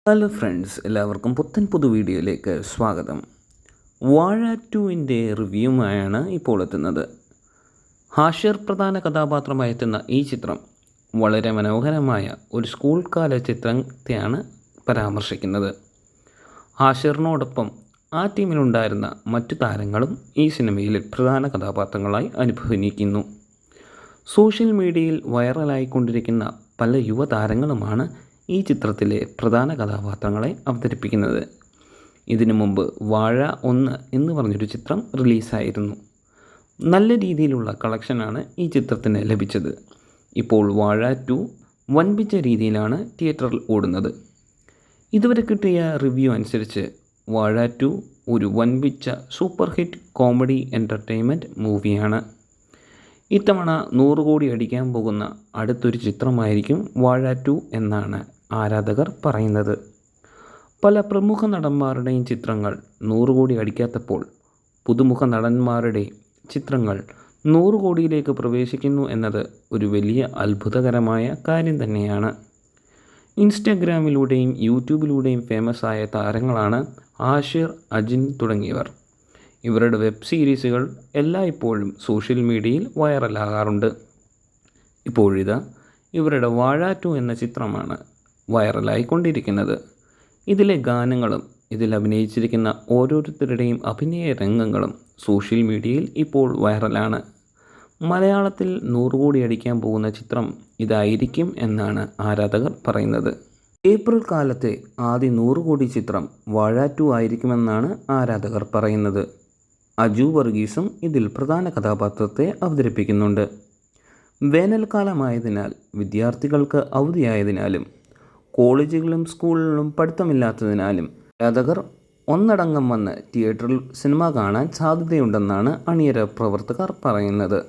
Hello friends, എല്ലാവർക്കും പുതു വീഡിയോയിലേക്ക് സ്വാഗതം. വാഴ 2-ൻ്റെ റിവ്യൂമായാണ് ഇപ്പോൾ എത്തുന്നത്. ഹാഷിർ പ്രധാന കഥാപാത്രമായി എത്തുന്ന ഈ ചിത്രം വളരെ മനോഹരമായ ഒരു സ്കൂൾ കാല ചിത്രത്തെയാണ് പരാമർശിക്കുന്നത്. ഹാഷിറിനോടൊപ്പം ആ ടീമിലുണ്ടായിരുന്ന മറ്റു താരങ്ങളും ഈ സിനിമയിൽ പ്രധാന കഥാപാത്രങ്ങളായി അനുഭവിക്കുന്നു. സോഷ്യൽ മീഡിയയിൽ വൈറലായിക്കൊണ്ടിരിക്കുന്ന പല യുവതാരങ്ങളുമാണ് ഈ ചിത്രത്തിലെ പ്രധാന കഥാപാത്രങ്ങളെ അവതരിപ്പിക്കുന്നത്. ഇതിനു മുമ്പ് വാഴ 1 എന്ന് പറഞ്ഞൊരു ചിത്രം റിലീസായിരുന്നു. നല്ല രീതിയിലുള്ള കളക്ഷനാണ് ഈ ചിത്രത്തിന് ലഭിച്ചത്. ഇപ്പോൾ വാഴ 2 വൻപിച്ച രീതിയിലാണ് തിയേറ്ററിൽ ഓടുന്നത്. ഇതുവരെ കിട്ടിയ റിവ്യൂ അനുസരിച്ച് വാഴ 2 ഒരു വൻപിച്ച സൂപ്പർ ഹിറ്റ് കോമഡി എൻ്റർടൈൻമെൻറ്റ് മൂവിയാണ്. ഇത്തവണ 100 കോടി അടിക്കാൻ പോകുന്ന അടുത്തൊരു ചിത്രമായിരിക്കും വാഴ 2 എന്നാണ് ആരാധകർ പറയുന്നത്. പല പ്രമുഖ നടന്മാരുടെയും ചിത്രങ്ങൾ 100 കോടി അടിക്കാത്തപ്പോൾ പുതുമുഖ നടന്മാരുടെ ചിത്രങ്ങൾ 100 കോടിയിലേക്ക് പ്രവേശിക്കുന്നു എന്നത് ഒരു വലിയ അത്ഭുതകരമായ കാര്യം തന്നെയാണ്. ഇൻസ്റ്റഗ്രാമിലൂടെയും യൂട്യൂബിലൂടെയും ഫേമസ് ആയ താരങ്ങളാണ് ഹാഷിർ, അജിൻ തുടങ്ങിയവർ. ഇവരുടെ വെബ് സീരീസുകൾ എല്ലായ്പ്പോഴും സോഷ്യൽ മീഡിയയിൽ വൈറലാകാറുണ്ട്. ഇപ്പോഴിതാ ഇവരുടെ വാഴ 2 എന്ന ചിത്രമാണ് വൈറലായിക്കൊണ്ടിരിക്കുന്നത്. ഇതിലെ ഗാനങ്ങളും ഇതിൽ അഭിനയിച്ചിരിക്കുന്ന ഓരോരുത്തരുടെയും അഭിനയ രംഗങ്ങളും സോഷ്യൽ മീഡിയയിൽ ഇപ്പോൾ വൈറലാണ്. മലയാളത്തിൽ 100 കോടി അടിക്കാൻ പോകുന്ന ചിത്രം ഇതായിരിക്കും എന്നാണ് ആരാധകർ പറയുന്നത്. ഏപ്രിൽ കാലത്തെ ആദ്യ 100 കോടി ചിത്രം വാഴ 2 ആയിരിക്കുമെന്നാണ് ആരാധകർ പറയുന്നത്. അജു വർഗീസും ഇതിൽ പ്രധാന കഥാപാത്രത്തെ അവതരിപ്പിക്കുന്നുണ്ട്. വേനൽക്കാലമായതിനാൽ വിദ്യാർത്ഥികൾക്ക് അവധിയായതിനാലും കോളേജുകളിലും സ്കൂളുകളിലും പഠിത്തമില്ലാത്തതിനാലും ആരാധകർ ഒന്നടങ്കം വന്ന് തിയേറ്ററിൽ സിനിമ കാണാൻ സാധ്യതയുണ്ടെന്നാണ് അണിയറ പ്രവർത്തകർ പറയുന്നത്.